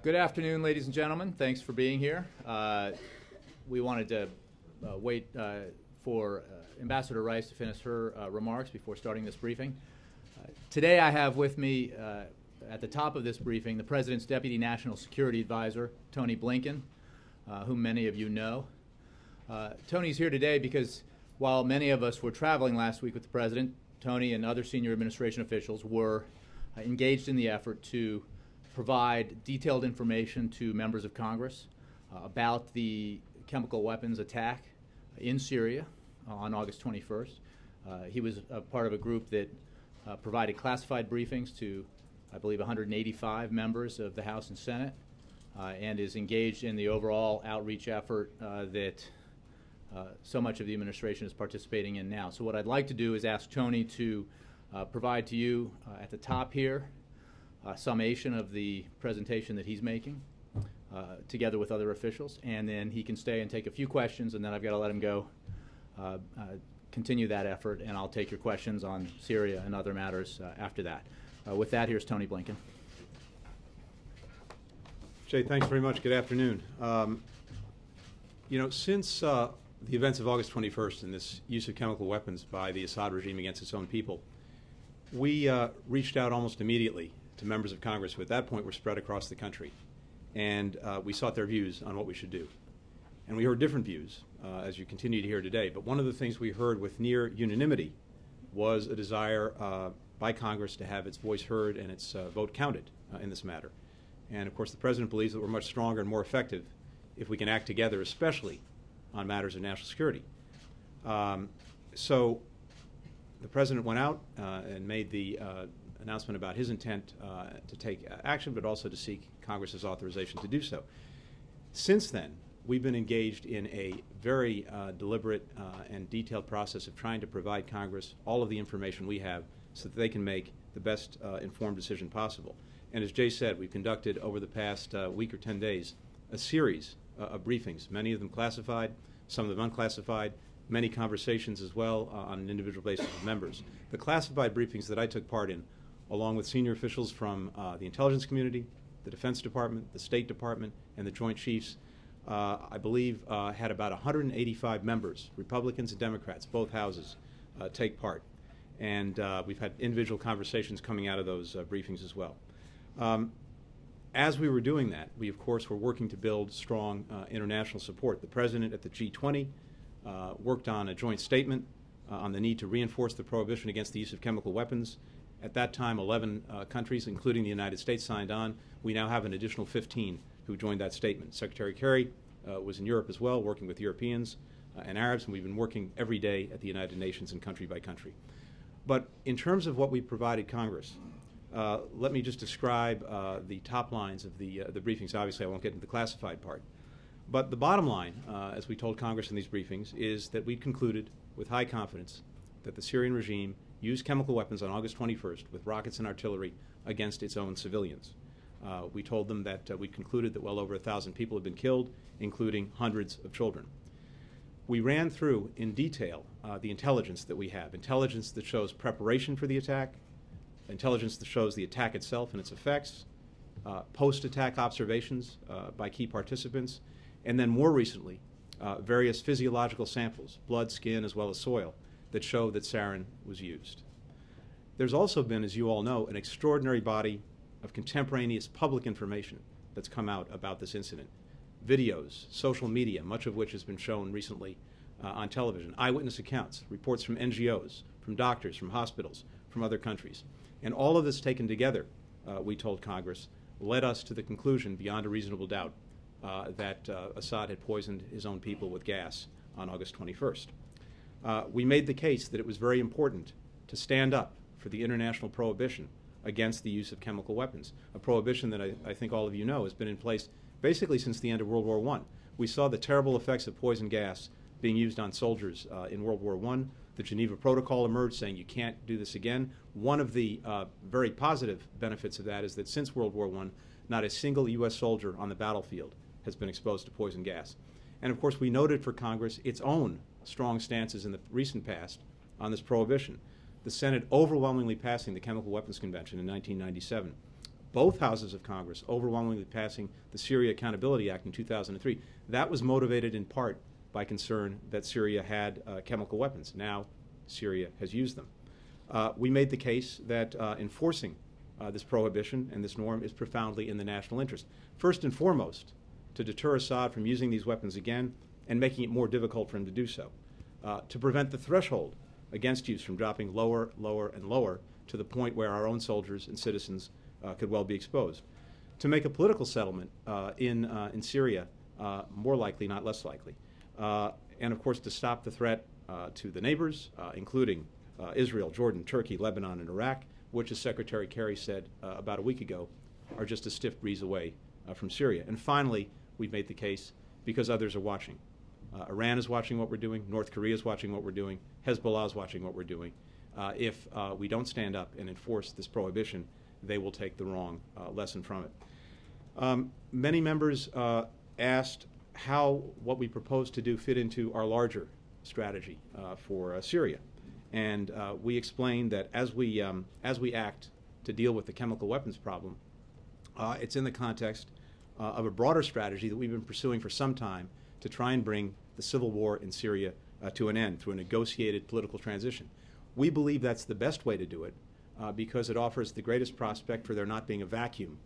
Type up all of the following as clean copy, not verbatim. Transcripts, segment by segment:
Good afternoon, ladies and gentlemen. Thanks for being here. We wanted to wait for Ambassador Rice to finish her remarks before starting this briefing. Today I have with me at the top of this briefing the President's Deputy National Security Advisor, Tony Blinken, whom many of you know. Tony's here today because while many of us were traveling last week with the President, Tony and other senior administration officials were engaged in the effort to provide detailed information to members of Congress about the chemical weapons attack in Syria on August 21st. He was a part of a group that provided classified briefings to, I believe, 185 members of the House and Senate, and is engaged in the overall outreach effort that so much of the administration is participating in now. So what I'd like to do is ask Tony to provide to you at the top here a summation of the presentation that he's making together with other officials, and then he can stay and take a few questions, and then I've got to let him go continue that effort, and I'll take your questions on Syria and other matters after that. With that, here's Tony Blinken. Jay, thanks very much. Good afternoon. Since the events of August 21st and this use of chemical weapons by the Assad regime against its own people, we reached out almost immediately to members of Congress who at that point were spread across the country, and we sought their views on what we should do. And we heard different views, as you continue to hear today, but one of the things we heard with near unanimity was a desire by Congress to have its voice heard and its vote counted in this matter. And of course the President believes that we're much stronger and more effective if we can act together, especially on matters of national security. So the President went out and made the announcement about his intent to take action, but also to seek Congress's authorization to do so. Since then, we've been engaged in a very deliberate and detailed process of trying to provide Congress all of the information we have so that they can make the best informed decision possible. And as Jay said, we've conducted over the past week or 10 days a series of briefings, many of them classified, some of them unclassified, many conversations as well on an individual basis with members. The classified briefings that I took part in, along with senior officials from the intelligence community, the Defense Department, the State Department, and the Joint Chiefs, I believe had about 185 members, Republicans and Democrats, both houses, take part. And we've had individual conversations coming out of those briefings as well. As we were doing that, we of course were working to build strong international support. The President at the G20 worked on a joint statement on the need to reinforce the prohibition against the use of chemical weapons. At that time, 11 countries, including the United States, signed on. We now have an additional 15 who joined that statement. Secretary Kerry was in Europe as well, working with Europeans and Arabs, and we've been working every day at the United Nations and country by country. But in terms of what we provided Congress, let me just describe the top lines of the briefings. Obviously, I won't get into the classified part. But the bottom line, as we told Congress in these briefings, is that we concluded with high confidence that the Syrian regime used chemical weapons on August 21st with rockets and artillery against its own civilians. We told them that we concluded that well over 1,000 people had been killed, including hundreds of children. We ran through in detail the intelligence that we have, intelligence that shows preparation for the attack, intelligence that shows the attack itself and its effects, post-attack observations by key participants, and then more recently, various physiological samples, blood, skin, as well as soil, that show that sarin was used. There's also been, as you all know, an extraordinary body of contemporaneous public information that's come out about this incident. Videos, social media, much of which has been shown recently on television, eyewitness accounts, reports from NGOs, from doctors, from hospitals, from other countries. And all of this taken together, we told Congress, led us to the conclusion, beyond a reasonable doubt, that Assad had poisoned his own people with gas on August 21st. We made the case that it was very important to stand up for the international prohibition against the use of chemical weapons, a prohibition that I think all of you know has been in place basically since the end of World War I. We saw the terrible effects of poison gas being used on soldiers in World War I. The Geneva Protocol emerged saying you can't do this again. One of the very positive benefits of that is that since World War I, not a single U.S. soldier on the battlefield has been exposed to poison gas. And of course, we noted for Congress its own strong stances in the recent past on this prohibition. The Senate overwhelmingly passing the Chemical Weapons Convention in 1997 both houses of Congress overwhelmingly passing the Syria Accountability Act in 2003, that was motivated in part by concern that Syria had chemical weapons. Now Syria has used them. We made the case that enforcing this prohibition and this norm is profoundly in the national interest. First and foremost, to deter Assad from using these weapons again and making it more difficult for him to do so. To prevent the threshold against use from dropping lower, lower, and lower to the point where our own soldiers and citizens could well be exposed. To make a political settlement in Syria more likely, not less likely. And of course to stop the threat to the neighbors, including Israel, Jordan, Turkey, Lebanon, and Iraq, which, as Secretary Kerry said about a week ago, are just a stiff breeze away from Syria. And finally, we've made the case because others are watching. Iran is watching what we're doing. North Korea is watching what we're doing. Hezbollah is watching what we're doing. If we don't stand up and enforce this prohibition, they will take the wrong lesson from it. Many members asked how what we propose to do fit into our larger strategy for Syria. And we explained that as we act to deal with the chemical weapons problem, it's in the context of a broader strategy that we've been pursuing for some time to try and bring the civil war in Syria to an end through a negotiated political transition. We believe that's the best way to do it because it offers the greatest prospect for there not being a vacuum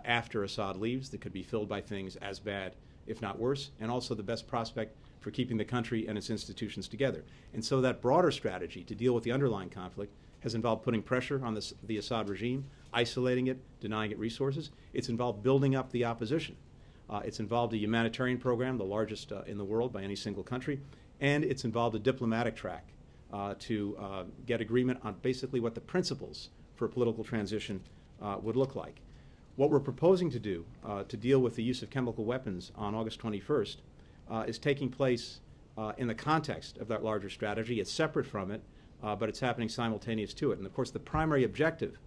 after Assad leaves that could be filled by things as bad, if not worse, and also the best prospect for keeping the country and its institutions together. And so that broader strategy to deal with the underlying conflict has involved putting pressure on the Assad regime, isolating it, denying it resources. It's involved building up the opposition. It's involved a humanitarian program, the largest in the world by any single country, and it's involved a diplomatic track to get agreement on basically what the principles for a political transition would look like. What we're proposing to do to deal with the use of chemical weapons on August 21st is taking place in the context of that larger strategy. It's separate from it, but it's happening simultaneous to it. And of course, the primary objective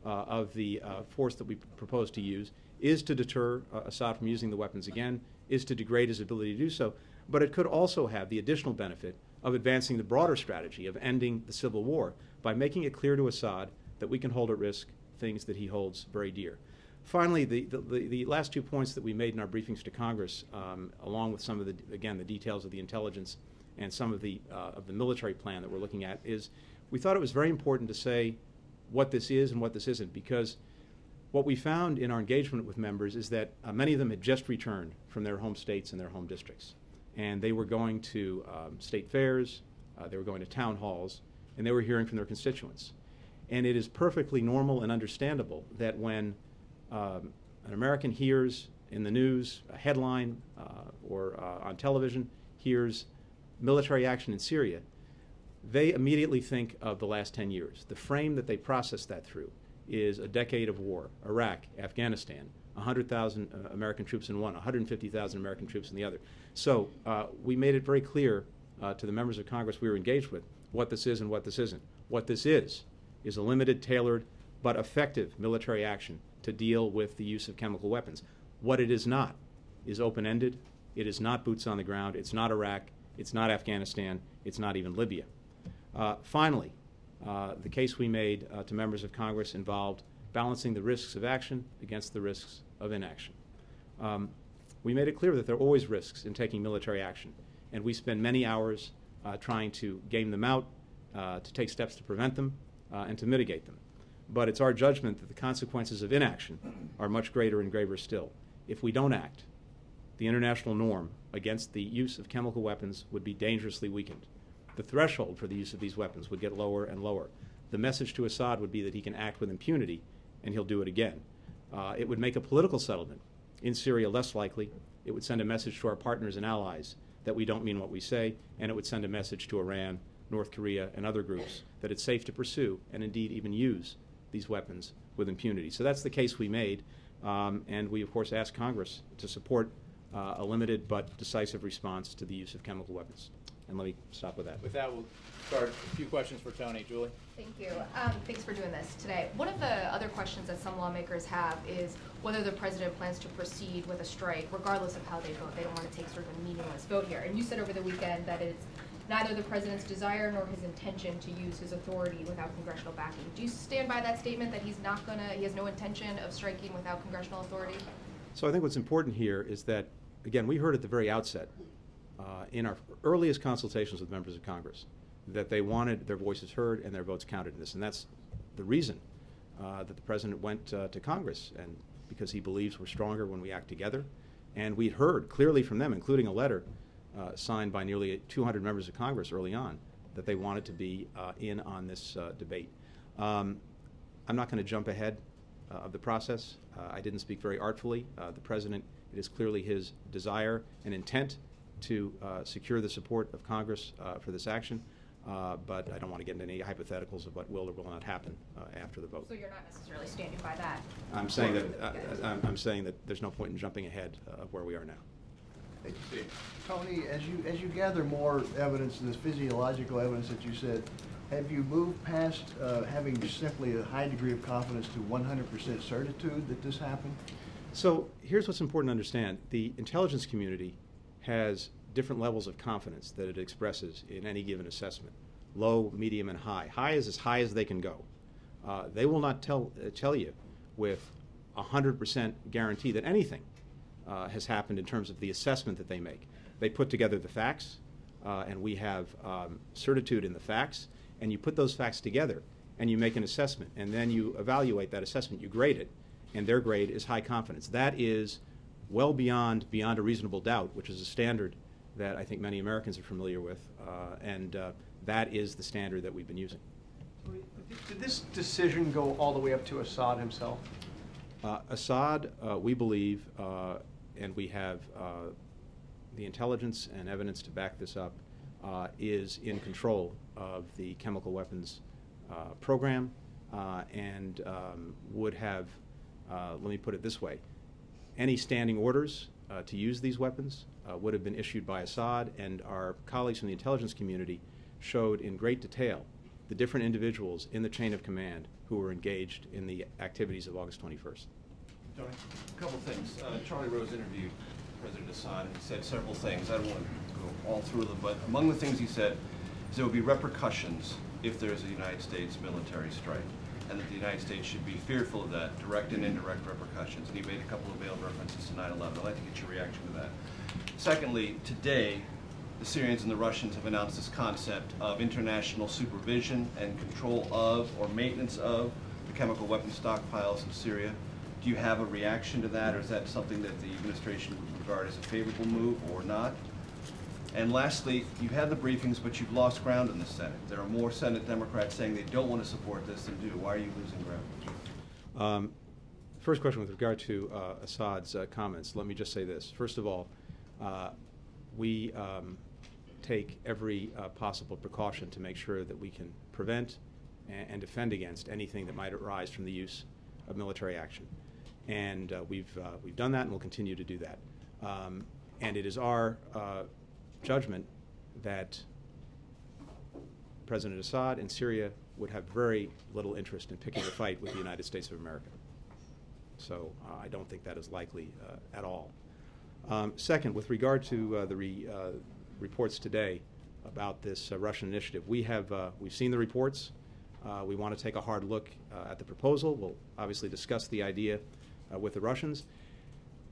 of the force that we propose to use is to deter Assad from using the weapons again, is to degrade his ability to do so, but it could also have the additional benefit of advancing the broader strategy of ending the civil war by making it clear to Assad that we can hold at risk things that he holds very dear. Finally, the last 2 points that we made in our briefings to Congress, along with some of the, again, the details of the intelligence and some of the military plan that we're looking at, is we thought it was very important to say what this is and what this isn't, because what we found in our engagement with members is that many of them had just returned from their home states and their home districts. And they were going to state fairs, they were going to town halls, and they were hearing from their constituents. And it is perfectly normal and understandable that when an American hears in the news a headline or on television hears military action in Syria, they immediately think of the last 10 years. The frame that they process that through is a decade of war, Iraq, Afghanistan, 100,000 American troops in one, 150,000 American troops in the other. So we made it very clear to the members of Congress we were engaged with what this is and what this isn't. What this is a limited, tailored, but effective military action to deal with the use of chemical weapons. What it is not is open-ended. It is not boots on the ground. It's not Iraq. It's not Afghanistan. It's not even Libya. Finally, the case we made to members of Congress involved balancing the risks of action against the risks of inaction. We made it clear that there are always risks in taking military action, and we spend many hours trying to game them out, to take steps to prevent them, and to mitigate them. But it's our judgment that the consequences of inaction are much greater and graver still. If we don't act, the international norm against the use of chemical weapons would be dangerously weakened. The threshold for the use of these weapons would get lower and lower. The message to Assad would be that he can act with impunity, and he'll do it again. It would make a political settlement in Syria less likely. It would send a message to our partners and allies that we don't mean what we say, and it would send a message to Iran, North Korea, and other groups that it's safe to pursue and indeed even use these weapons with impunity. So that's the case we made, and we of course asked Congress to support a limited but decisive response to the use of chemical weapons. And let me stop with that. With that, we'll start a few questions for Tony. Julie? Thank you. Thanks for doing this today. One of the other questions that some lawmakers have is whether the president plans to proceed with a strike, regardless of how they vote. They don't want to take sort of a meaningless vote here. And you said over the weekend that it's neither the president's desire nor his intention to use his authority without congressional backing. Do you stand by that statement that he has no intention of striking without congressional authority? So I think what's important here is that, again, we heard at the very outset, in our earliest consultations with members of Congress, that they wanted their voices heard and their votes counted in this. And that's the reason that the president went to Congress, and because he believes we're stronger when we act together. And we'd heard clearly from them, including a letter signed by nearly 200 members of Congress early on, that they wanted to be in on this debate. I'm not going to jump ahead of the process. I didn't speak very artfully. The president, it is clearly his desire and intent to secure the support of Congress for this action, but I don't want to get into any hypotheticals of what will or will not happen after the vote. So you're not necessarily standing by that? I'm saying that I'm saying that there's no point in jumping ahead of where we are now. Hey, Tony, as you gather more evidence, this physiological evidence that you said, have you moved past having simply a high degree of confidence to 100% certitude that this happened? So here's what's important to understand. The intelligence community has different levels of confidence that it expresses in any given assessment. Low, medium, and high. High is as high as they can go. They will not tell you with 100% guarantee that anything has happened in terms of the assessment that they make. They put together the facts, and we have certitude in the facts, and you put those facts together, and you make an assessment, and then you evaluate that assessment, you grade it, and their grade is high confidence. That is well beyond a reasonable doubt, which is a standard that I think many Americans are familiar with, and that is the standard that we've been using. Did this decision go all the way up to Assad himself? Assad, we believe, and we have the intelligence and evidence to back this up, is in control of the chemical weapons program and would have, let me put it this way, any standing orders to use these weapons would have been issued by Assad, and our colleagues from the intelligence community showed in great detail the different individuals in the chain of command who were engaged in the activities of August 21st. Tony, a couple things. Charlie Rose interviewed President Assad, and he said several things. I don't want to go all through them, but among the things he said is there would be repercussions if there's a United States military strike, and that the United States should be fearful of that, direct and indirect repercussions. And he made a couple of veiled references to 9/11. I'd like to get your reaction to that. Secondly, today, the Syrians and the Russians have announced this concept of international supervision and control of or maintenance of the chemical weapons stockpiles in Syria. Do you have a reaction to that, or is that something that the administration would regard as a favorable move or not? And lastly, you've had the briefings, but you've lost ground in the Senate. There are more Senate Democrats saying they don't want to support this than do. Why are you losing ground? First question with regard to Assad's comments, let me just say this. First of all, we take every possible precaution to make sure that we can prevent and defend against anything that might arise from the use of military action. And we've done that, and we'll continue to do that. And it is our judgment that President Assad and Syria would have very little interest in picking a fight with the United States of America. So I don't think that is likely at all. Second, with regard to the reports today about this Russian initiative, we've seen the reports. We want to take a hard look at the proposal. We'll obviously discuss the idea with the Russians.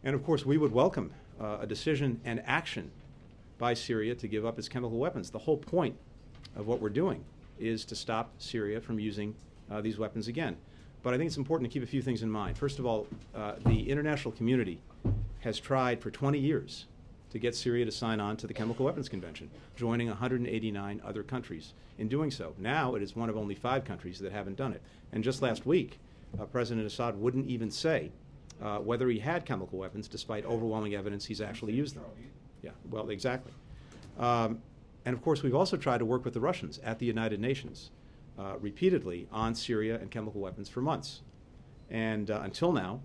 And of course, we would welcome a decision and action by Syria to give up its chemical weapons. The whole point of what we're doing is to stop Syria from using these weapons again. But I think it's important to keep a few things in mind. First of all, the international community has tried for 20 years to get Syria to sign on to the Chemical Weapons Convention, joining 189 other countries in doing so. Now it is one of only 5 countries that haven't done it. And just last week, President Assad wouldn't even say whether he had chemical weapons, despite overwhelming evidence he's actually used them. Yeah, well, exactly. And of course, we've also tried to work with the Russians at the United Nations repeatedly on Syria and chemical weapons for months. And until now,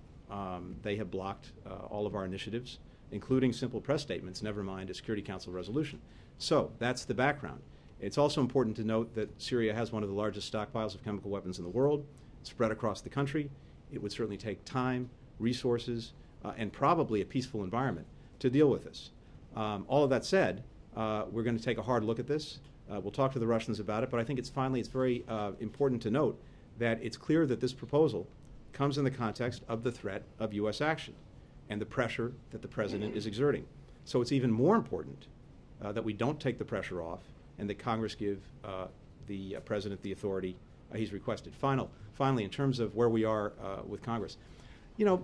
they have blocked all of our initiatives, including simple press statements, never mind a Security Council resolution. So that's the background. It's also important to note that Syria has one of the largest stockpiles of chemical weapons in the world, spread across the country. It would certainly take time, resources, and probably a peaceful environment to deal with this. All of that said, we're going to take a hard look at this. We'll talk to the Russians about it, but I think it's very important to note that it's clear that this proposal comes in the context of the threat of U.S. action and the pressure that the President is exerting. So it's even more important that we don't take the pressure off and that Congress give the President the authority he's requested. Finally, in terms of where we are with Congress,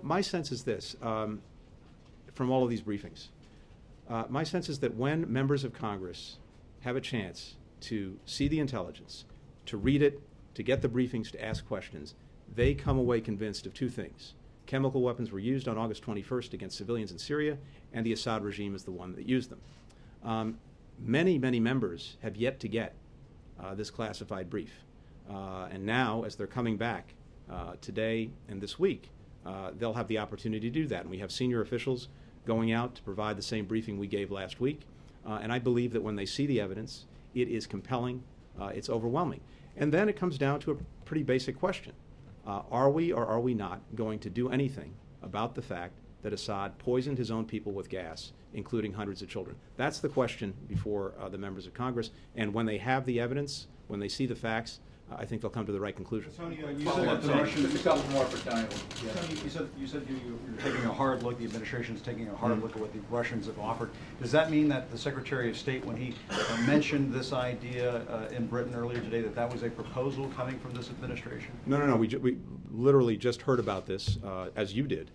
my sense is this, from all of these briefings. My sense is that when members of Congress have a chance to see the intelligence, to read it, to get the briefings, to ask questions, they come away convinced of two things. Chemical weapons were used on August 21st against civilians in Syria, and the Assad regime is the one that used them. Many members have yet to get this classified brief. And now, as they're coming back today and this week, they'll have the opportunity to do that. And we have senior officials going out to provide the same briefing we gave last week. And I believe that when they see the evidence, it is compelling, it's overwhelming. And then it comes down to a pretty basic question. Are we or are we not going to do anything about the fact that Assad poisoned his own people with gas, including hundreds of children? That's the question before the members of Congress. And when they have the evidence, when they see the facts, I think they'll come to the right conclusion. Tony, you said that the Russians. Just a couple more for Tony. Tony, you said you're taking a hard look. The administration's taking a hard look at what the Russians have offered. Does that mean that the Secretary of State, when he mentioned this idea in Britain earlier today, that was a proposal coming from this administration? No. We literally just heard about this, as you did,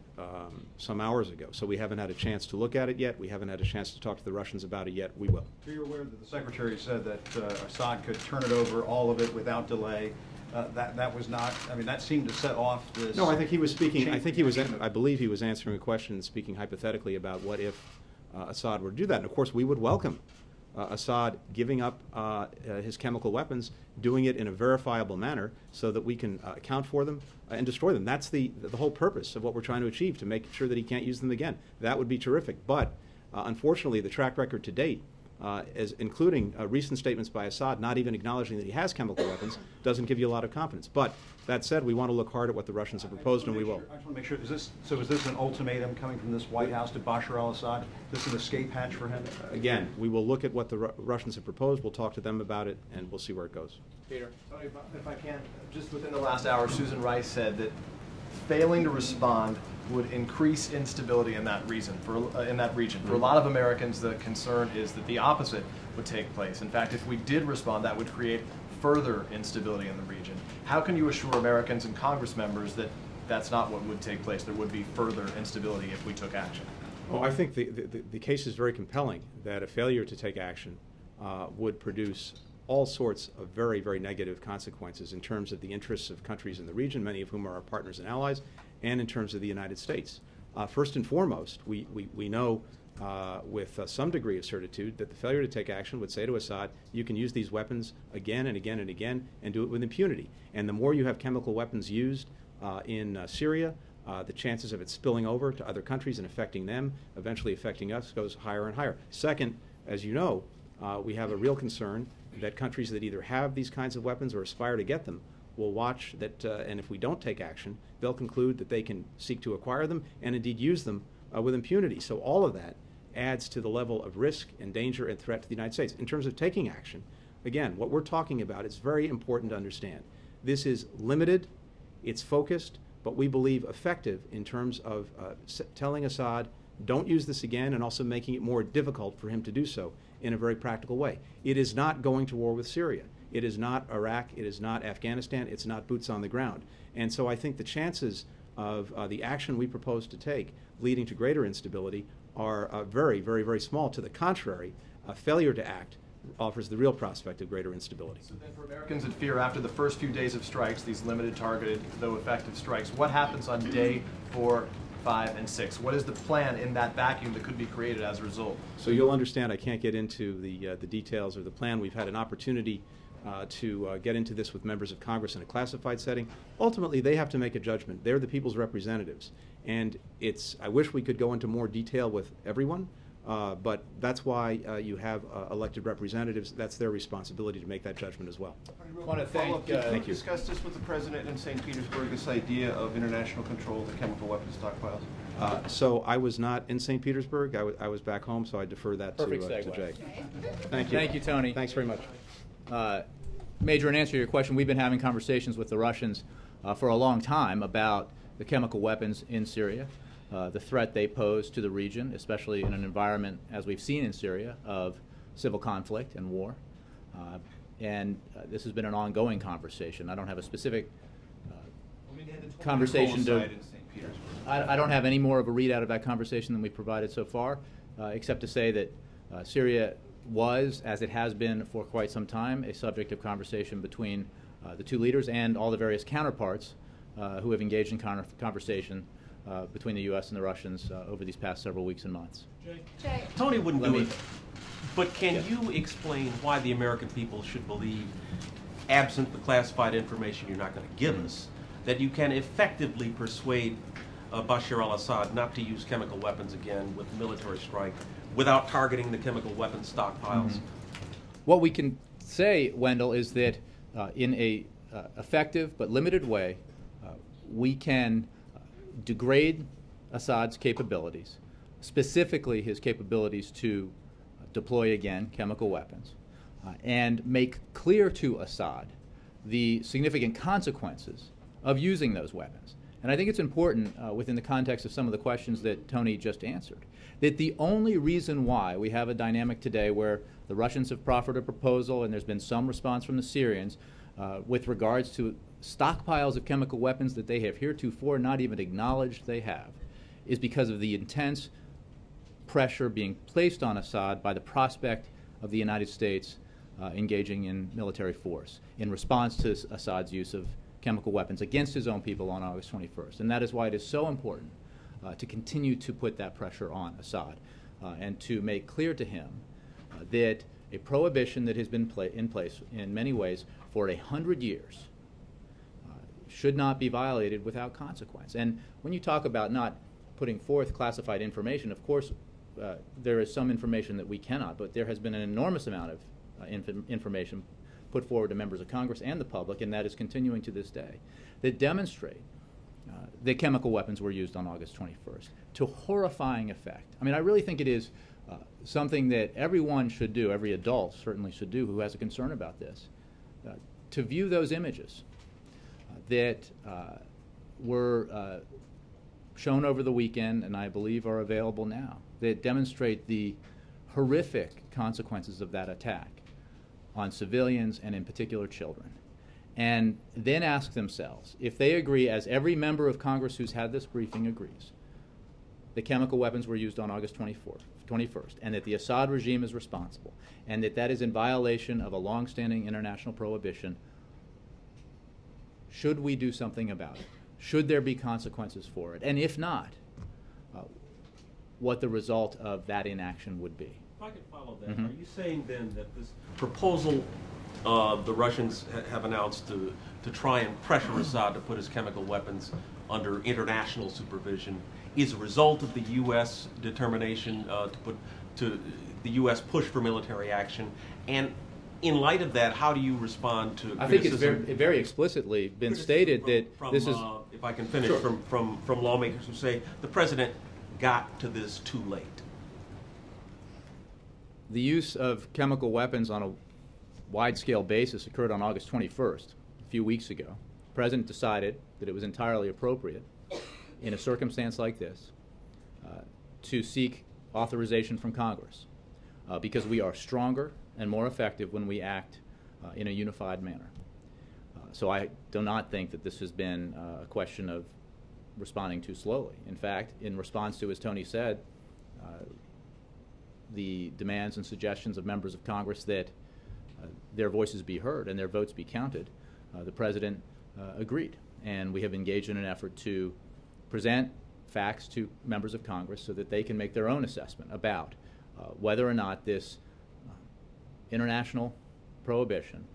some hours ago. So we haven't had a chance to look at it yet. We haven't had a chance to talk to the Russians about it yet. We will. So you're aware that the Secretary said that Assad could turn it over, all of it, without delay. That was not. I mean, that seemed to set off this. No, I think he was speaking. I believe he was answering a question, speaking hypothetically about what if Assad were to do that. And of course, we would welcome Assad giving up his chemical weapons, doing it in a verifiable manner, so that we can account for them and destroy them. That's the whole purpose of what we're trying to achieve, to make sure that he can't use them again. That would be terrific. But unfortunately, the track record to date, including recent statements by Assad not even acknowledging that he has chemical weapons, doesn't give you a lot of confidence. But that said, we want to look hard at what the Russians have proposed, and we will. I just want to make sure, is this an ultimatum coming from this White House to Bashar al-Assad? Is this an escape hatch for him? Again, we will look at what the Russians have proposed, we'll talk to them about it, and we'll see where it goes. Peter. Tony, if I can, just within the last hour, Susan Rice said that failing to respond would increase instability in that region. For a lot of Americans, the concern is that the opposite would take place. In fact, if we did respond, that would create further instability in the region. How can you assure Americans and Congress members that that's not what would take place? There would be further instability if we took action. Well, I think the case is very compelling that a failure to take action would produce all sorts of very negative consequences in terms of the interests of countries in the region, many of whom are our partners and allies, and in terms of the United States. First and foremost, we know with some degree of certitude that the failure to take action would say to Assad, you can use these weapons again and again and again and do it with impunity. And the more you have chemical weapons used in Syria, the chances of it spilling over to other countries and affecting them, eventually affecting us, goes higher and higher. Second, as you know, we have a real concern that countries that either have these kinds of weapons or aspire to get them will watch that, and if we don't take action, they'll conclude that they can seek to acquire them and indeed use them with impunity. So all of that adds to the level of risk and danger and threat to the United States. In terms of taking action, again, what we're talking about is very important to understand. This is limited, it's focused, but we believe effective in terms of telling Assad, don't use this again, and also making it more difficult for him to do so in a very practical way. It is not going to war with Syria. It is not Iraq. It is not Afghanistan. It's not boots on the ground. And so I think the chances of the action we propose to take leading to greater instability are very small. To the contrary, a failure to act offers the real prospect of greater instability. So then for Americans that fear after the first few days of strikes, these limited targeted, though effective strikes, what happens on day 4, 5, and 6? What is the plan in that vacuum that could be created as a result? So you'll understand I can't get into the details of the plan. We've had an opportunity to get into this with members of Congress in a classified setting. Ultimately, they have to make a judgment. They're the people's representatives. And I wish we could go into more detail with everyone, but that's why you have elected representatives. That's their responsibility to make that judgment as well. I want to thank Thank you. Discuss this with the President in St. Petersburg, this idea of international control of the chemical weapons stockpiles. So I was not in St. Petersburg. I was back home, so I defer that to Perfect segue. Jay. Thank you. Thank you, Tony. Thanks very much. Major, in answer to your question, we've been having conversations with the Russians for a long time about the chemical weapons in Syria, the threat they pose to the region, especially in an environment, as we've seen in Syria, of civil conflict and war. This has been an ongoing conversation. I don't have a specific conversation to... I don't have any more of a readout of that conversation than we provided so far, except to say that Syria was, as it has been for quite some time, a subject of conversation between the two leaders and all the various counterparts who have engaged in conversation between the U.S. and the Russians over these past several weeks and months. Jay. Tony wouldn't do it, but can you explain why the American people should believe, absent the classified information you're not going to give us, that you can effectively persuade Bashar al-Assad not to use chemical weapons again with military strike without targeting the chemical weapons stockpiles? What we can say, Wendell, is that in a effective but limited way, we can degrade Assad's capabilities, specifically his capabilities to deploy again chemical weapons, and make clear to Assad the significant consequences of using those weapons. And I think it's important, within the context of some of the questions that Tony just answered, that the only reason why we have a dynamic today where the Russians have proffered a proposal and there's been some response from the Syrians with regards to stockpiles of chemical weapons that they have heretofore not even acknowledged they have, is because of the intense pressure being placed on Assad by the prospect of the United States engaging in military force in response to Assad's use of chemical weapons against his own people on August 21st. And that is why it is so important to continue to put that pressure on Assad and to make clear to him that a prohibition that has been in place in many ways for 100 years should not be violated without consequence. And when you talk about not putting forth classified information, of course there is some information that we cannot, but there has been an enormous amount of information put forward to members of Congress and the public, and that is continuing to this day, that demonstrate that chemical weapons were used on August 21st to horrifying effect. I mean, I really think it is something that everyone should do, every adult certainly should do who has a concern about this, to view those images that were shown over the weekend and I believe are available now, that demonstrate the horrific consequences of that attack on civilians and in particular children, and then ask themselves if they agree, as every member of Congress who's had this briefing agrees, that chemical weapons were used on August 21st, and that the Assad regime is responsible, and that that is in violation of a long-standing international prohibition. Should we do something about it? Should there be consequences for it? And if not, what the result of that inaction would be. If I could follow that, are you saying then that this proposal the Russians have announced to try and pressure Assad to put his chemical weapons under international supervision is a result of the U.S. determination to the U.S. push for military action? And in light of that, how do you respond to criticism? I think it's very explicitly been stated that this is... if I can finish, sure. from lawmakers who say the president got to this too late. The use of chemical weapons on a wide-scale basis occurred on August 21st, a few weeks ago. The president decided that it was entirely appropriate in a circumstance like this to seek authorization from Congress because we are stronger and more effective when we act in a unified manner. So I do not think that this has been a question of responding too slowly. In fact, in response to, as Tony said, the demands and suggestions of members of Congress that their voices be heard and their votes be counted, the President agreed. And we have engaged in an effort to present facts to members of Congress so that they can make their own assessment about whether or not this international prohibition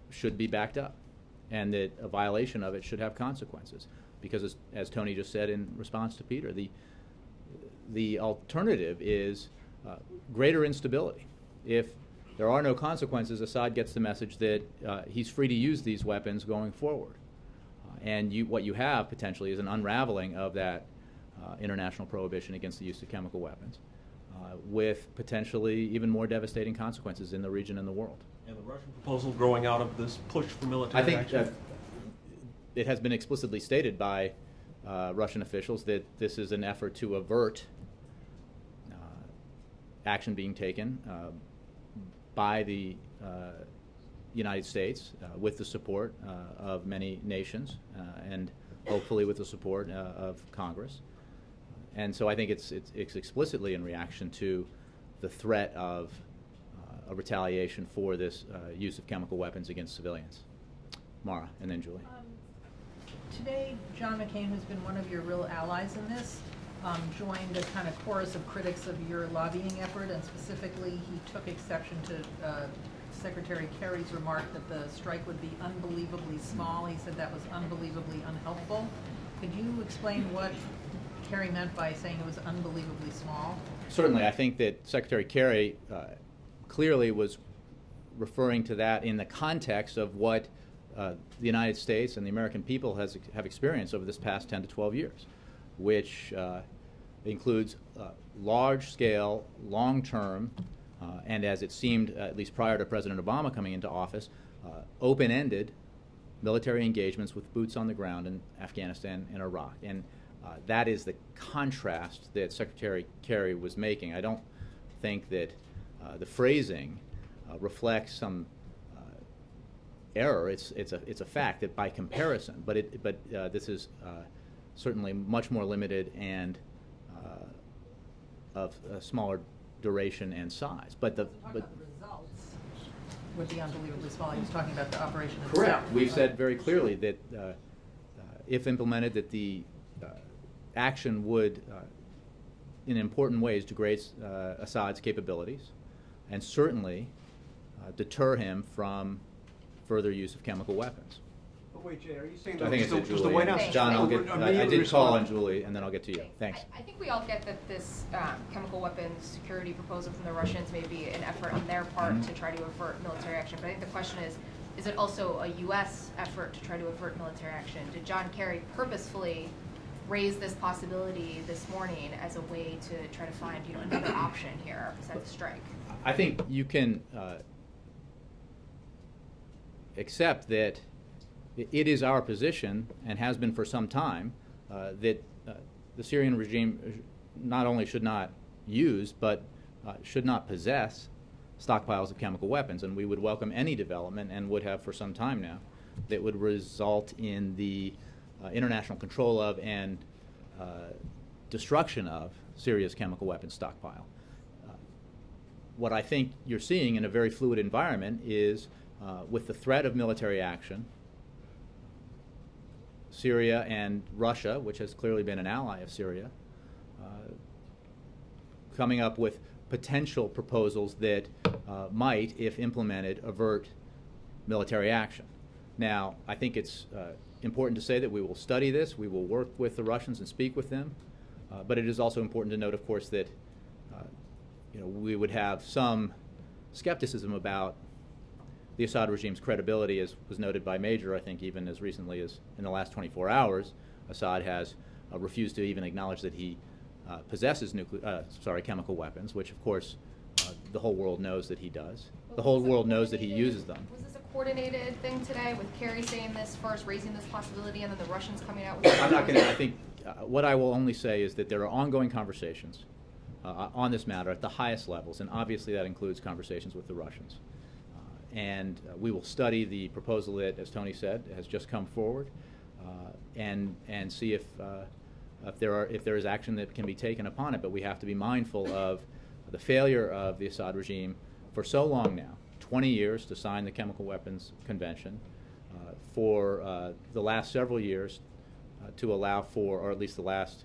should be backed up and that a violation of it should have consequences. Because as Tony just said in response to Peter, the alternative is greater instability. If there are no consequences, Assad gets the message that he's free to use these weapons going forward. And what you have potentially is an unraveling of that international prohibition against the use of chemical weapons, with potentially even more devastating consequences in the region and the world. And the Russian proposal growing out of this push for military I think action? it has been explicitly stated by Russian officials that this is an effort to avert action being taken by the United States with the support of many nations and hopefully with the support of Congress. And so I think it's explicitly in reaction to the threat of a retaliation for this use of chemical weapons against civilians. Mara, and then Julie. Today, John McCain, who's been one of your real allies in this, joined a kind of chorus of critics of your lobbying effort, and specifically he took exception to Secretary Kerry's remark that the strike would be unbelievably small. He said that was unbelievably unhelpful. Could you explain what Kerry meant by saying it was unbelievably small? Certainly. I think that Secretary Kerry clearly was referring to that in the context of what the United States and the American people have experienced over this past 10 to 12 years, which includes large-scale, long-term, and as it seemed, at least prior to President Obama coming into office, open-ended military engagements with boots on the ground in Afghanistan and Iraq. And that is the contrast that Secretary Kerry was making. I don't think that the phrasing reflects some error. It's a fact that by comparison, but this is certainly much more limited and of a smaller duration and size. But the results would be unbelievably small. He was talking about the operation itself. Correct. We've said very clearly that if implemented, that the action would, in important ways, degrade Assad's capabilities, and certainly deter him from further use of chemical weapons. But wait, Jay, are you saying I think it's does the White House? John, I did call on Julie, and then I'll get to you. Okay. Thanks. I think we all get that this chemical weapons security proposal from the Russians may be an effort on their part to try to avert military action. But I think the question is it also a U.S. effort to try to avert military action? Did John Kerry purposefully raise this possibility this morning as a way to try to find another option here besides strike? I think you can accept that it is our position, and has been for some time, that the Syrian regime not only should not use, but should not possess stockpiles of chemical weapons. And we would welcome any development, and would have for some time now, that would result in the international control of and destruction of Syria's chemical weapons stockpile. What I think you're seeing in a very fluid environment is, with the threat of military action, Syria and Russia, which has clearly been an ally of Syria, coming up with potential proposals that might, if implemented, avert military action. Now, I think it's important to say that we will study this, we will work with the Russians and speak with them, but it is also important to note, of course, that we would have some skepticism about the Assad regime's credibility, as was noted by Major, I think even as recently as in the last 24 hours. Assad has refused to even acknowledge that he possesses chemical weapons, which of course the whole world knows that he does. The whole world knows that he uses them. Was this a coordinated thing today, with Kerry saying this first, raising this possibility, and then the Russians coming out with it? I'm not going to, I think what I will only say is that there are ongoing conversations on this matter at the highest levels, and obviously that includes conversations with the Russians. And we will study the proposal that, as Tony said, has just come forward, and see if there is action that can be taken upon it. But we have to be mindful of the failure of the Assad regime for so long now, 20 years to sign the Chemical Weapons Convention, for the last several years to allow for, or at least the last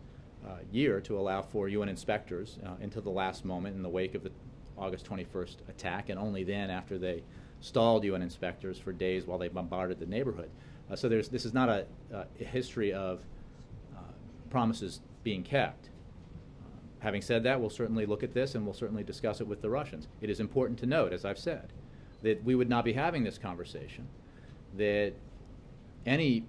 year, to allow for UN inspectors until the last moment in the wake of the August 21st attack, and only then after they stalled UN inspectors for days while they bombarded the neighborhood. So this is not a history of promises being kept. Having said that, we'll certainly look at this, and we'll certainly discuss it with the Russians. It is important to note, as I've said, that we would not be having this conversation, that any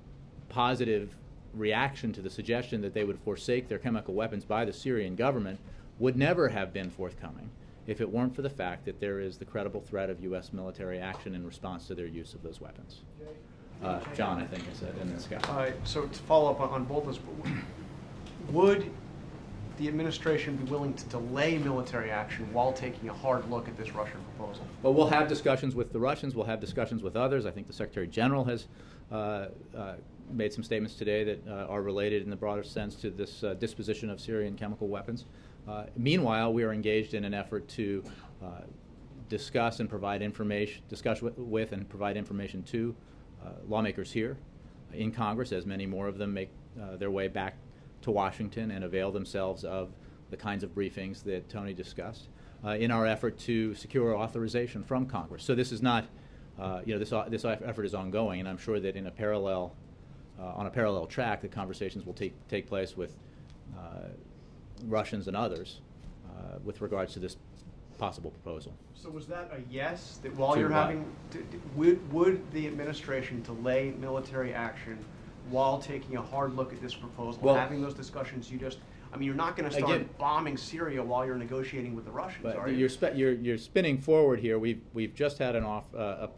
positive reaction to the suggestion that they would forsake their chemical weapons by the Syrian government would never have been forthcoming if it weren't for the fact that there is the credible threat of U.S. military action in response to their use of those weapons. John, I think I said, and then Scott. So to follow up on both those, would the administration be willing to delay military action while taking a hard look at this Russian proposal? Well, we'll have discussions with the Russians. We'll have discussions with others. I think the Secretary General has made some statements today that are related in the broader sense to this disposition of Syrian chemical weapons. Meanwhile, we are engaged in an effort to discuss and provide information, with and provide information to lawmakers here in Congress, as many more of them make their way back to Washington and avail themselves of the kinds of briefings that Tony discussed in our effort to secure authorization from Congress. So this is not, this effort is ongoing, and I'm sure that in a parallel, on a parallel track, the conversations will take place with Russians and others with regards to this possible proposal. So was that a yes, that while To you're what? having, would the administration delay military action while taking a hard look at this proposal, Well, having those discussions? You're not going to start again, bombing Syria while you're negotiating with the Russians, are But you? you're spinning forward here. We've just had a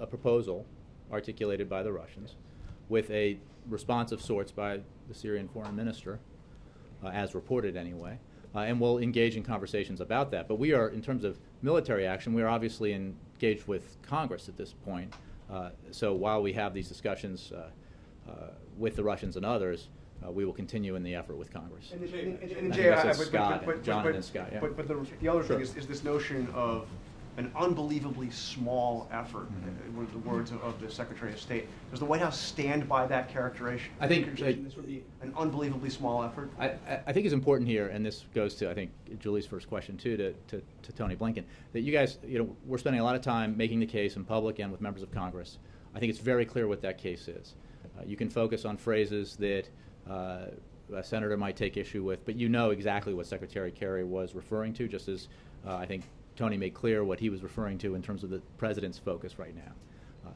proposal articulated by the Russians, with a response of sorts by the Syrian foreign minister, as reported anyway, and we'll engage in conversations about that. But we are, in terms of military action, we are obviously engaged with Congress at this point. So while we have these discussions with the Russians and others, we will continue in the effort with Congress. And I think Jay, that's Scott, John, and then Scott. Yeah. But the other Sure. thing is this notion of an unbelievably small effort, were the words of the Secretary of State. Does the White House stand by that characterization? I think This would be an unbelievably small effort? I think it's important here, and this goes to, I think, Julie's first question too, to Tony Blinken, that you guys, we're spending a lot of time making the case in public and with members of Congress. I think it's very clear what that case is. You can focus on phrases that a senator might take issue with, but you know exactly what Secretary Kerry was referring to, just as I think Tony made clear what he was referring to in terms of the president's focus right now.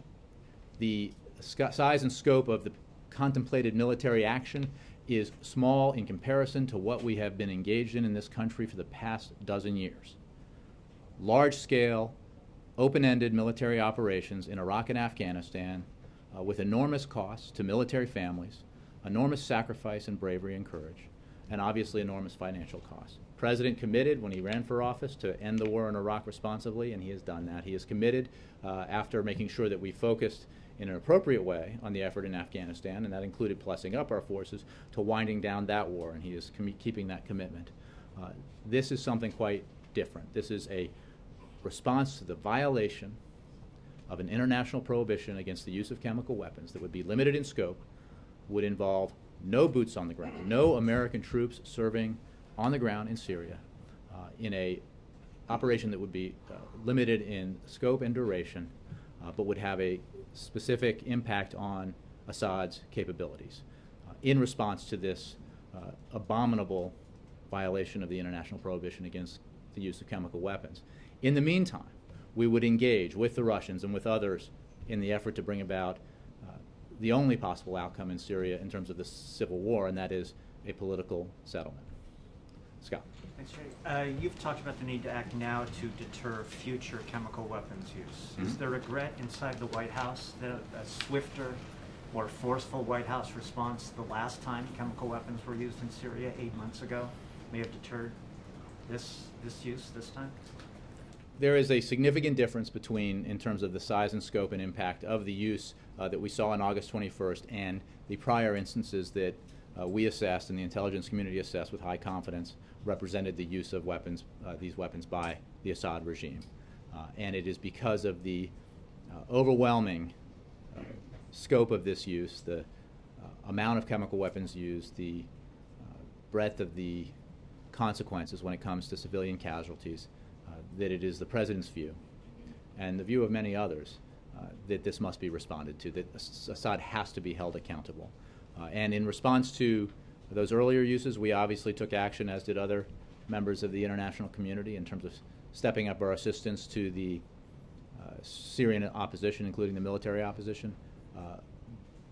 The size and scope of the contemplated military action is small in comparison to what we have been engaged in this country for the past dozen years. Large-scale, open-ended military operations in Iraq and Afghanistan with enormous costs to military families, enormous sacrifice and bravery and courage, and obviously enormous financial costs. The President committed when he ran for office to end the war in Iraq responsibly, and he has done that. He is committed after making sure that we focused in an appropriate way on the effort in Afghanistan, and that included plussing up our forces, to winding down that war, and he is keeping that commitment. This is something quite different. This is a response to the violation of an international prohibition against the use of chemical weapons that would be limited in scope, would involve no boots on the ground, no American troops serving on the ground in Syria, in a operation that would be limited in scope and duration, but would have a specific impact on Assad's capabilities in response to this abominable violation of the international prohibition against the use of chemical weapons. In the meantime, we would engage with the Russians and with others in the effort to bring about the only possible outcome in Syria in terms of the civil war, and that is a political settlement. Scott. Thanks, Jay. You've talked about the need to act now to deter future chemical weapons use. Is there regret inside the White House that a swifter, more forceful White House response the last time chemical weapons were used in Syria 8 months ago may have deterred this use this time? There is a significant difference between, in terms of the size and scope and impact of the use that we saw on August 21st and the prior instances that we assessed and the intelligence community assessed with high confidence represented the use of weapons, these weapons by the Assad regime. And it is because of the overwhelming scope of this use, the amount of chemical weapons used, the breadth of the consequences when it comes to civilian casualties, that it is the President's view, and the view of many others, that this must be responded to, that Assad has to be held accountable. And in response to those earlier uses, we obviously took action, as did other members of the international community, in terms of stepping up our assistance to the Syrian opposition, including the military opposition.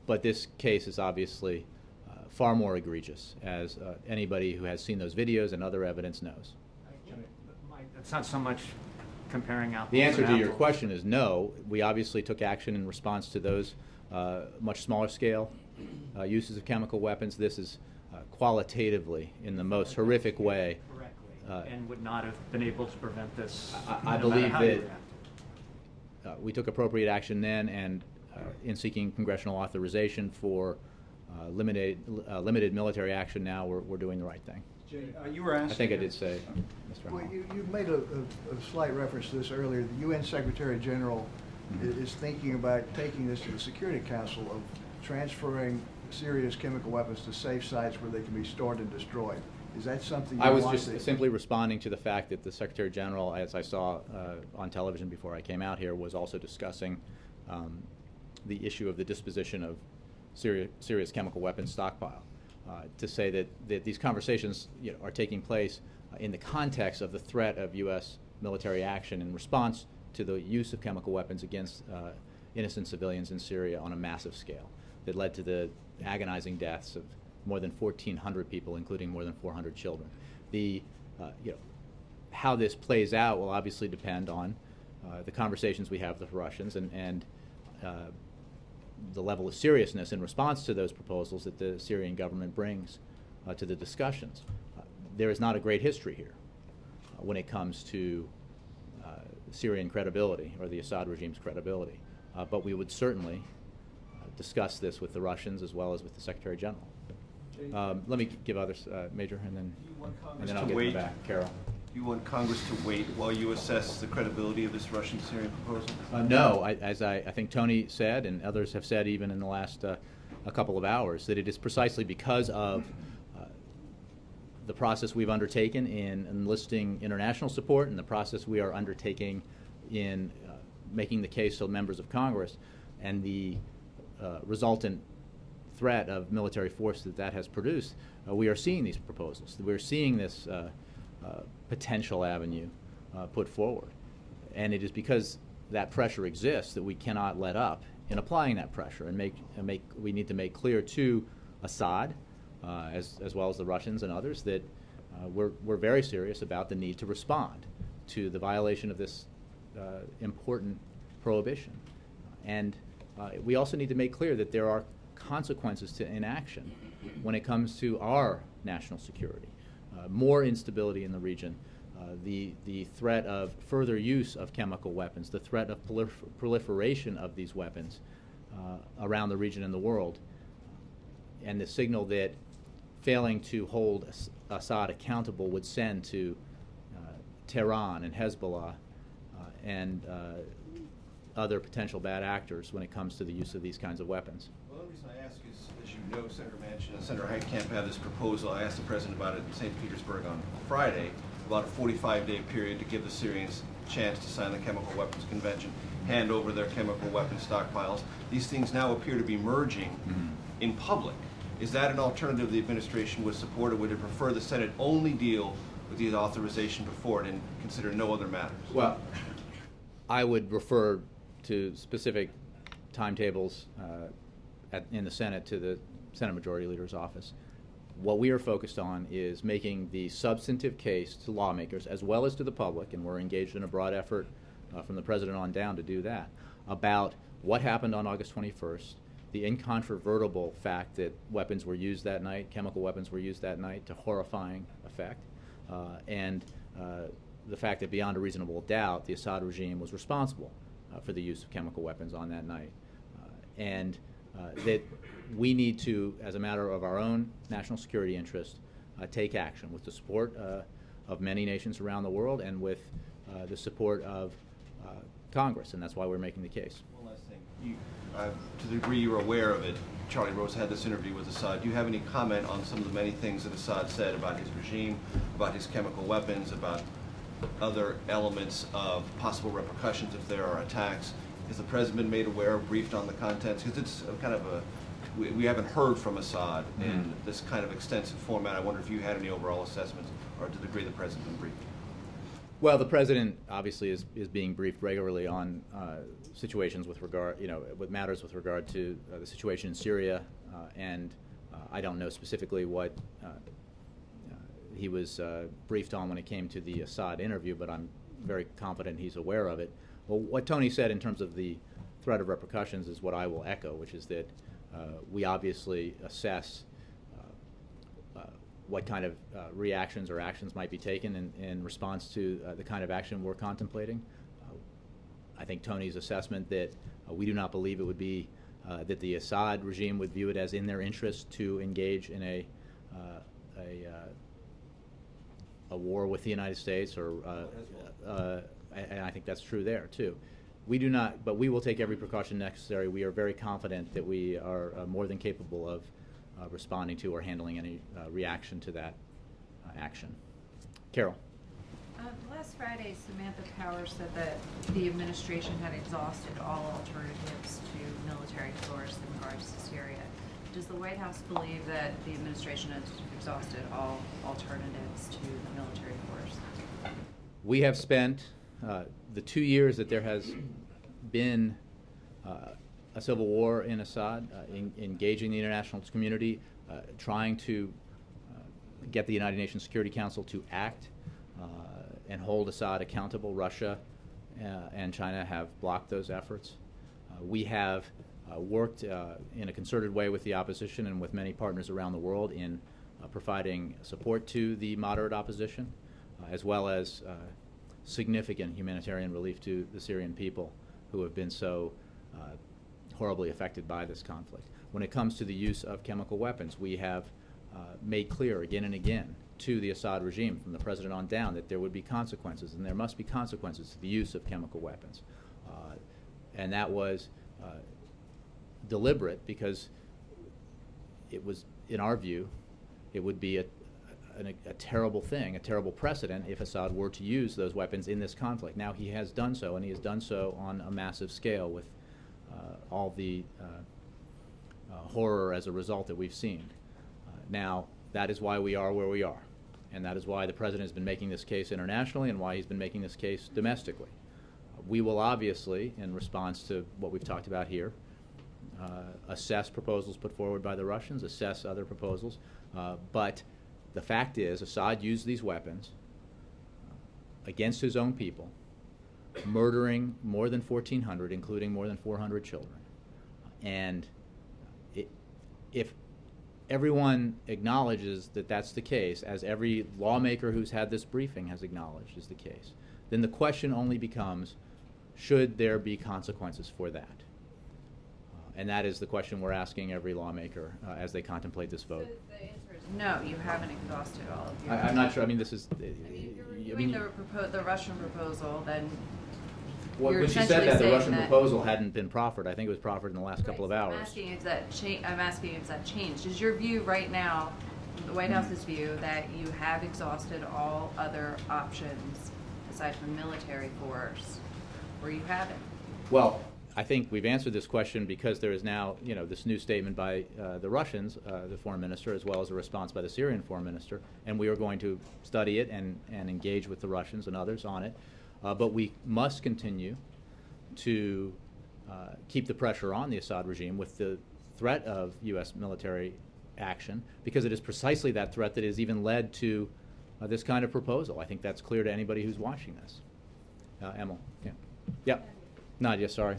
But this case is obviously far more egregious, as anybody who has seen those videos and other evidence knows. It's not so much comparing apples The answer and to your apples. question is no. We obviously took action in response to those much smaller scale uses of chemical weapons. This is qualitatively, in the most horrific way. Correctly, and would not have been able to prevent this. I no matter believe how you that react. we took appropriate action then, and in seeking congressional authorization for limited military action now, we're doing the right thing. Jay, you were asking. I think I did say, Mr. Well, Hall. you made a slight reference to this earlier. The UN Secretary General is thinking about taking this to the Security Council of transferring serious chemical weapons to safe sites where they can be stored and destroyed. Is that something you I was want just to- simply responding to the fact that the Secretary General, as I saw on television before I came out here, was also discussing the issue of the disposition of serious chemical weapons stockpile. To say that these conversations are taking place in the context of the threat of U.S. military action in response to the use of chemical weapons against innocent civilians in Syria on a massive scale that led to the agonizing deaths of more than 1,400 people, including more than 400 children. How this plays out will obviously depend on the conversations we have with the Russians and the level of seriousness in response to those proposals that the Syrian government brings to the discussions. There is not a great history here when it comes to Syrian credibility or the Assad regime's credibility, but we would certainly discuss this with the Russians as well as with the Secretary General. Let me give others, Major, and then I'll get in the back. Carol. You want Congress to wait while you assess the credibility of this Russian-Syrian proposal? No, as I think Tony said, and others have said even in the last a couple of hours, that it is precisely because of the process we've undertaken in enlisting international support and the process we are undertaking in making the case to members of Congress and the resultant threat of military force that has produced, we are seeing these proposals. We're seeing this potential avenue put forward. And it is because that pressure exists that we cannot let up in applying that pressure and we need to make clear to Assad as well as the Russians and others that we're very serious about the need to respond to the violation of this important prohibition. And we also need to make clear that there are consequences to inaction when it comes to our national security. More instability in the region, the threat of further use of chemical weapons, the threat of proliferation of these weapons around the region and the world, and the signal that failing to hold Assad accountable would send to Tehran and Hezbollah and other potential bad actors when it comes to the use of these kinds of weapons. Well, the reason I ask is, as you know, Senator Manchin and Senator Heitkamp have this proposal. I asked the President about it in St. Petersburg on Friday, about a 45-day period to give the Syrians a chance to sign the Chemical Weapons Convention, hand over their chemical weapons stockpiles. These things now appear to be merging in public. Is that an alternative the administration would support, or would it prefer the Senate only deal with the authorization before it and consider no other matters? Well, I would refer to specific timetables in the Senate to the Senate Majority Leader's office. What we are focused on is making the substantive case to lawmakers as well as to the public, and we're engaged in a broad effort from the President on down to do that, about what happened on August 21st, the incontrovertible fact that weapons were used that night, chemical weapons were used that night to horrifying effect, and the fact that beyond a reasonable doubt the Assad regime was responsible for the use of chemical weapons on that night, and that we need to, as a matter of our own national security interest, take action with the support of many nations around the world and with the support of Congress, and that's why we're making the case. One last thing. To the degree you're aware of it, Charlie Rose had this interview with Assad. Do you have any comment on some of the many things that Assad said about his regime, about his chemical weapons, about other elements of possible repercussions if there are attacks? Has the President been made aware, briefed on the contents? Because it's kind of we haven't heard from Assad in this kind of extensive format. I wonder if you had any overall assessments or to the degree the President's been briefed. Well, the president obviously is being briefed regularly on situations with regard, with matters with regard to the situation in Syria, and I don't know specifically what he was briefed on when it came to the Assad interview, but I'm very confident he's aware of it. Well, what Tony said in terms of the threat of repercussions is what I will echo, which is that we obviously assess what kind of reactions or actions might be taken in response to the kind of action we're contemplating. I think Tony's assessment that we do not believe it would be that the Assad regime would view it as in their interest to engage in a war with the United States, or and I think that's true there too. We do not, but we will take every precaution necessary. We are very confident that we are more than capable of responding to or handling any reaction to that action. Carol. Last Friday, Samantha Power said that the administration had exhausted all alternatives to military force in regards to Syria. Does the White House believe that the administration has exhausted all alternatives to the military force? We have spent the 2 years that there has been a civil war in Assad, engaging the international community, trying to get the United Nations Security Council to act and hold Assad accountable. Russia and China have blocked those efforts. We have worked in a concerted way with the opposition and with many partners around the world in providing support to the moderate opposition, as well as significant humanitarian relief to the Syrian people who have been so horribly affected by this conflict. When it comes to the use of chemical weapons, we have made clear again and again to the Assad regime, from the president on down, that there would be consequences, and there must be consequences to the use of chemical weapons. And that was deliberate, because it was, in our view, it would be a terrible thing, a terrible precedent if Assad were to use those weapons in this conflict. Now he has done so, and he has done so on a massive scale with all the horror as a result that we've seen. Now, that is why we are where we are, and that is why the president has been making this case internationally and why he's been making this case domestically. We will obviously, in response to what we've talked about here, assess proposals put forward by the Russians, assess other proposals, but the fact is Assad used these weapons against his own people, murdering more than 1,400, including more than 400 children. And if everyone acknowledges that that's the case, as every lawmaker who's had this briefing has acknowledged is the case, then the question only becomes, should there be consequences for that? And that is the question we're asking every lawmaker as they contemplate this vote. So the answer is no, you haven't exhausted all of your... I'm not sure. I mean, this is... if you're reviewing the Russian proposal, then well, you're when she essentially said that, the saying Russian that proposal hadn't been proffered. I think it was proffered in the last couple of hours. I'm asking if that changed. Is your view right now, the White House's view, that you have exhausted all other options aside from military force, or you haven't? Well, I think we've answered this question because there is now, this new statement by the Russians, the foreign minister, as well as a response by the Syrian foreign minister, and we are going to study it and engage with the Russians and others on it. But we must continue to keep the pressure on the Assad regime with the threat of U.S. military action, because it is precisely that threat that has even led to this kind of proposal. I think that's clear to anybody who's watching this. Emil, yeah. Yep. Nadia, sorry.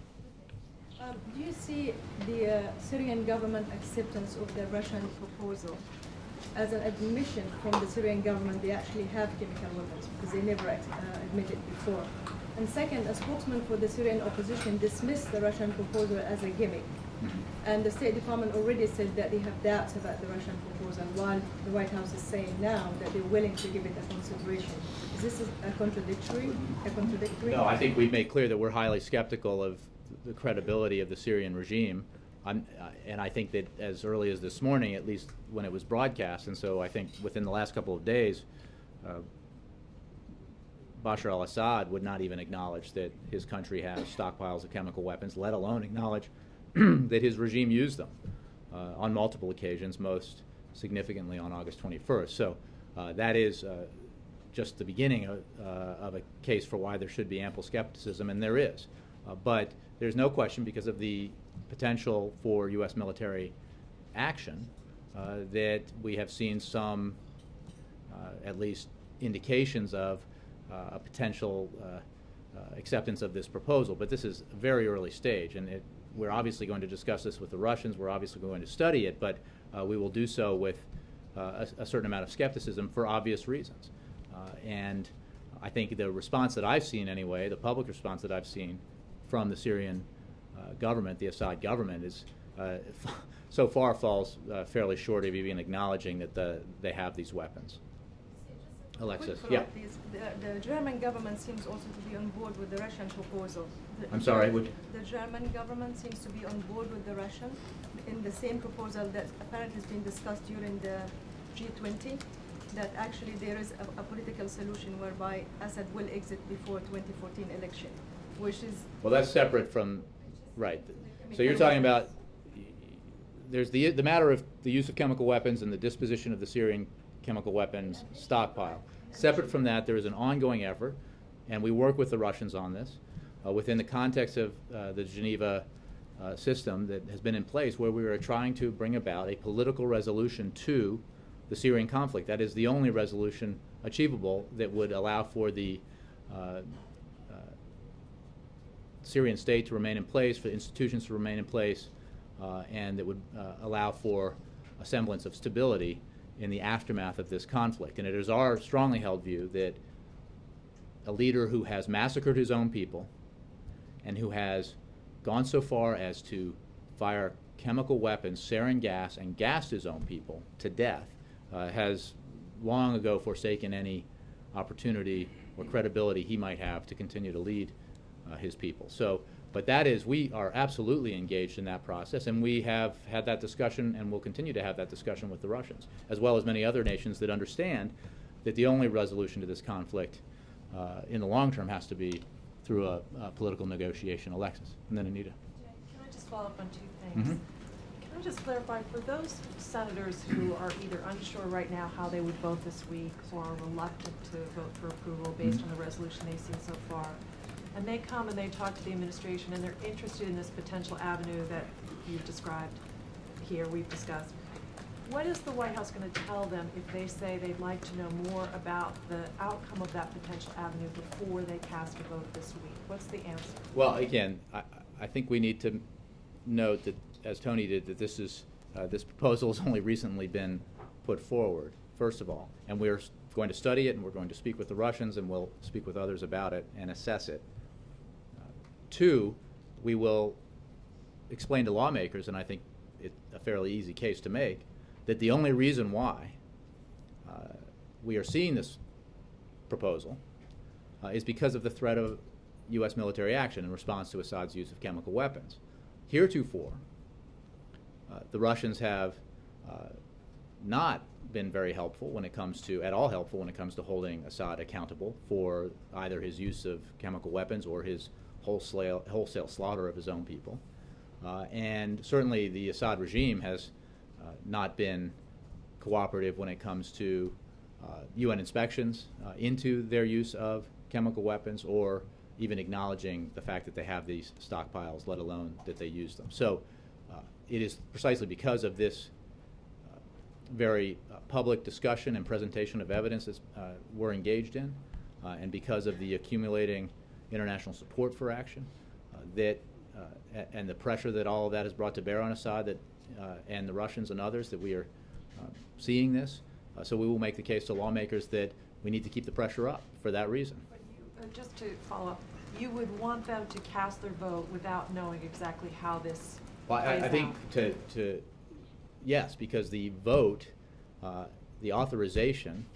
Do you see the Syrian government acceptance of the Russian proposal as an admission from the Syrian government they actually have chemical weapons, because they never admitted before? And second, a spokesman for the Syrian opposition dismissed the Russian proposal as a gimmick. And the State Department already said that they have doubts about the Russian proposal, while the White House is saying now that they're willing to give it a consideration. Is this a contradictory? No, I think we've made clear that we're highly skeptical of the credibility of the Syrian regime. And I think that as early as this morning, at least when it was broadcast, and so I think within the last couple of days, Bashar al-Assad would not even acknowledge that his country has stockpiles of chemical weapons, let alone acknowledge that his regime used them on multiple occasions, most significantly on August 21st. So that is just the beginning of a case for why there should be ample skepticism, and there is. But there's no question, because of the potential for U.S. military action, that we have seen some, at least indications of a potential acceptance of this proposal. But this is a very early stage, and we're obviously going to discuss this with the Russians. We're obviously going to study it, but we will do so with a certain amount of skepticism for obvious reasons. And I think the response that I've seen anyway, the public response that I've seen from the Syrian government, the Assad government, is so far falls fairly short of even acknowledging that they have these weapons. Alexis, yeah. The German government seems also to be on board with the Russian proposal. I'm sorry, The German government seems to be on board with the Russian in the same proposal that apparently has been discussed during the G20, that actually there is a political solution whereby Assad will exit before 2014 election, which is... Well, that's separate from, right. So you're talking about, there's the matter of the use of chemical weapons and the disposition of the Syrian chemical weapons stockpile. Separate from that, there is an ongoing effort, and we work with the Russians on this within the context of the Geneva system that has been in place, where we are trying to bring about a political resolution to the Syrian conflict. That is the only resolution achievable that would allow for the Syrian state to remain in place, for institutions to remain in place, and that would allow for a semblance of stability in the aftermath of this conflict. And it is our strongly held view that a leader who has massacred his own people and who has gone so far as to fire chemical weapons, sarin gas, and gassed his own people to death has long ago forsaken any opportunity or credibility he might have to continue to lead his people. So, but that is, we are absolutely engaged in that process, and we have had that discussion and will continue to have that discussion with the Russians, as well as many other nations that understand that the only resolution to this conflict in the long term has to be through a political negotiation. Alexis, and then Anita. Can I just follow up on two things? Can I just clarify, for those senators who are either unsure right now how they would vote this week or are reluctant to vote for approval based on the resolution they've seen so far, and they come and they talk to the administration and they're interested in this potential avenue that you've described here, we've discussed, what is the White House going to tell them if they say they'd like to know more about the outcome of that potential avenue before they cast a vote this week? What's the answer? Well, again, I think we need to note that, as Tony did, that this is this proposal has only recently been put forward, first of all, and we're going to study it, and we're going to speak with the Russians, and we'll speak with others about it and assess it. Two, we will explain to lawmakers, and I think it's a fairly easy case to make, that the only reason why we are seeing this proposal is because of the threat of U.S. military action in response to Assad's use of chemical weapons. Heretofore, the Russians have not been very helpful when it comes to, at all helpful when it comes to holding Assad accountable for either his use of chemical weapons or his wholesale slaughter of his own people. And certainly the Assad regime has not been cooperative when it comes to UN inspections into their use of chemical weapons, or even acknowledging the fact that they have these stockpiles, let alone that they use them. So it is precisely because of this very public discussion and presentation of evidence that we're engaged in, and because of the accumulating international support for action, and the pressure that all of that has brought to bear on Assad, that and the Russians and others, that we are seeing this. So we will make the case to lawmakers that we need to keep the pressure up for that reason. But you, just to follow up, you would want them to cast their vote without knowing exactly how this plays I think out. Yes, because the vote, the authorization,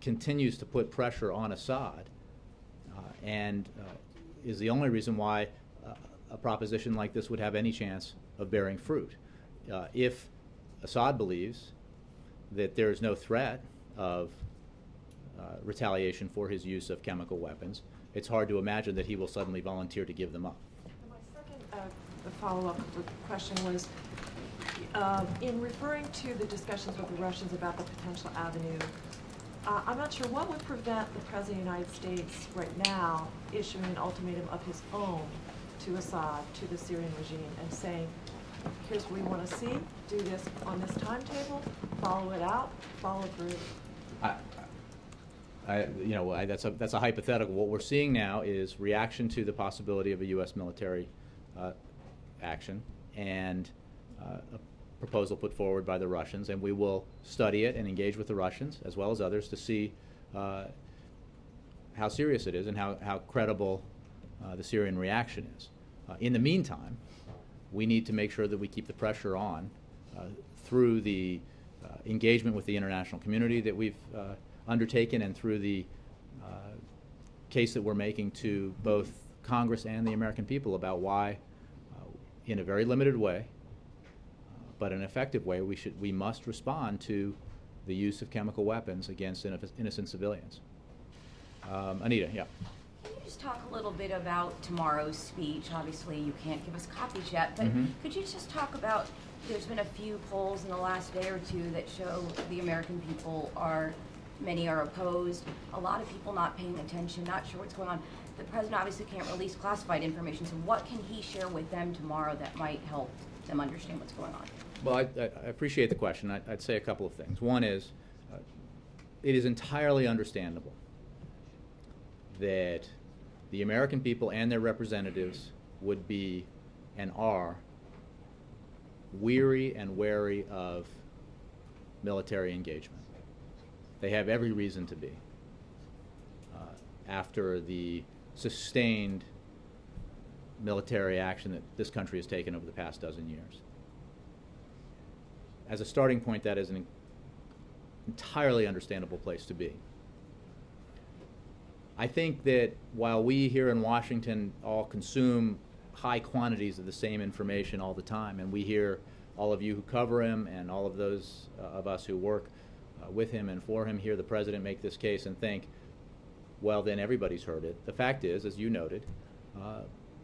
continues to put pressure on Assad, and is the only reason why a proposition like this would have any chance of bearing fruit. If Assad believes that there is no threat of retaliation for his use of chemical weapons, it's hard to imagine that he will suddenly volunteer to give them up. My second follow-up question was, in referring to the discussions with the Russians about the potential avenue, I'm not sure what would prevent the President of the United States right now issuing an ultimatum of his own to Assad, to the Syrian regime, and saying, here's what we want to see, do this on this timetable, follow it out, follow through. That's a hypothetical. What we're seeing now is reaction to the possibility of a U.S. military action and a proposal put forward by the Russians, and we will study it and engage with the Russians as well as others to see how serious it is and how credible the Syrian reaction is. In the meantime, we need to make sure that we keep the pressure on through the engagement with the international community that we've undertaken and through the case that we're making to both Congress and the American people about why, in a very limited way, but an effective way, we must respond to the use of chemical weapons against innocent civilians. Anita, yeah. Can you just talk a little bit about tomorrow's speech? Obviously, you can't give us copies yet, but could you just talk about, there's been a few polls in the last day or two that show the American people many are opposed, a lot of people not paying attention, not sure what's going on. The president obviously can't release classified information, so what can he share with them tomorrow that might help them understand what's going on? Well, I appreciate the question. I'd say a couple of things. One is, it is entirely understandable that the American people and their representatives would be and are weary and wary of military engagement. They have every reason to be after the sustained military action that this country has taken over the past dozen years. As a starting point, that is an entirely understandable place to be. I think that while we here in Washington all consume high quantities of the same information all the time, and we hear all of you who cover him and all of those of us who work with him and for him hear the president make this case and think, well, then everybody's heard it. The fact is, as you noted,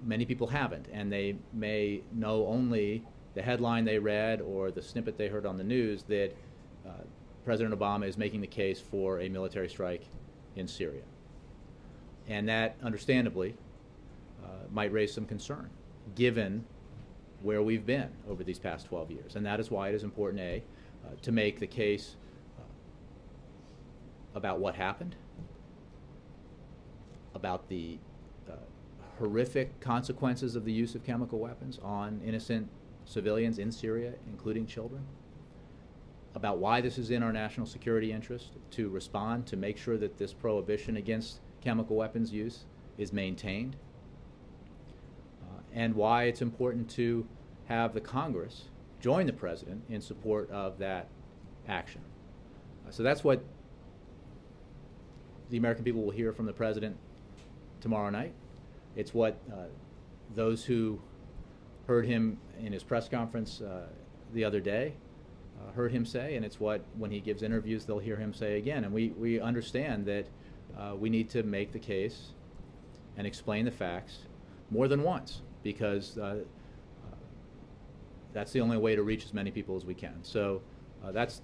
many people haven't, and they may know only the headline they read or the snippet they heard on the news that President Obama is making the case for a military strike in Syria. And that, understandably, might raise some concern, given where we've been over these past 12 years. And that is why it is important, A, to make the case about what happened, about the horrific consequences of the use of chemical weapons on innocent civilians in Syria, including children, about why this is in our national security interest to respond, to make sure that this prohibition against chemical weapons use is maintained, and why it's important to have the Congress join the president in support of that action. So that's what the American people will hear from the president tomorrow night. It's what those who heard him in his press conference the other day heard him say, and it's what, when he gives interviews, they'll hear him say again. And we understand that we need to make the case and explain the facts more than once, because that's the only way to reach as many people as we can. So that's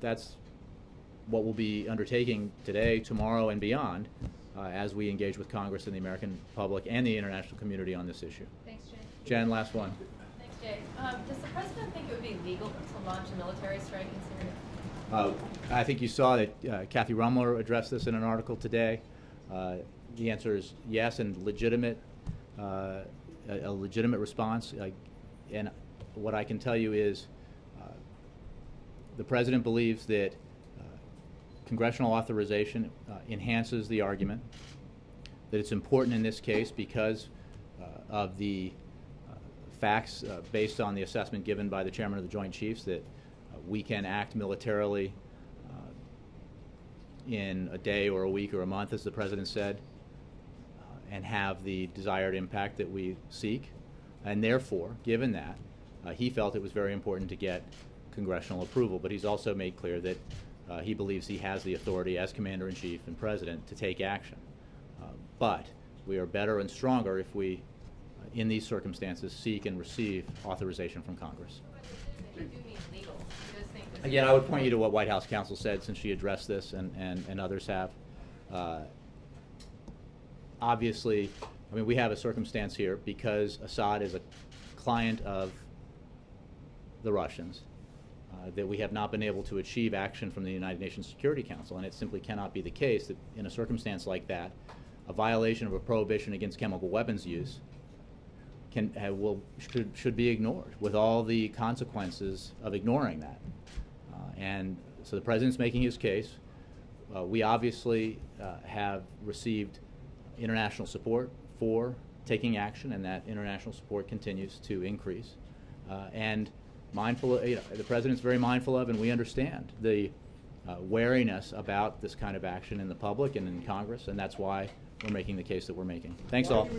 what we'll be undertaking today, tomorrow, and beyond as we engage with Congress and the American public and the international community on this issue. Thanks, Jay. Jen, last one. Thanks, Jay. Does the president think it would be legal to launch a military strike in Syria? I think you saw that Kathy Rumler addressed this in an article today. The answer is yes, and legitimate, a legitimate response. And what I can tell you is the president believes that congressional authorization enhances the argument, that it's important in this case because of the facts based on the assessment given by the chairman of the Joint Chiefs that we can act militarily in a day or a week or a month, as the president said, and have the desired impact that we seek. And therefore, given that, he felt it was very important to get congressional approval. But he's also made clear that he believes he has the authority as commander-in-chief and president to take action. But we are better and stronger if we, in these circumstances, seek and receive authorization from Congress. But you do mean legal. He does think Again, I would point you to what White House counsel said since she addressed this, and others have. Obviously, I mean, we have a circumstance here because Assad is a client of the Russians, that we have not been able to achieve action from the United Nations Security Council, and it simply cannot be the case that in a circumstance like that, a violation of a prohibition against chemical weapons use should be ignored, with all the consequences of ignoring that. And so the President's making his case. We obviously have received international support for taking action, and that international support continues to increase. And mindful of, the President's very mindful of, and we understand the wariness about this kind of action in the public and in Congress, and that's why we're making the case that we're making. Thanks all.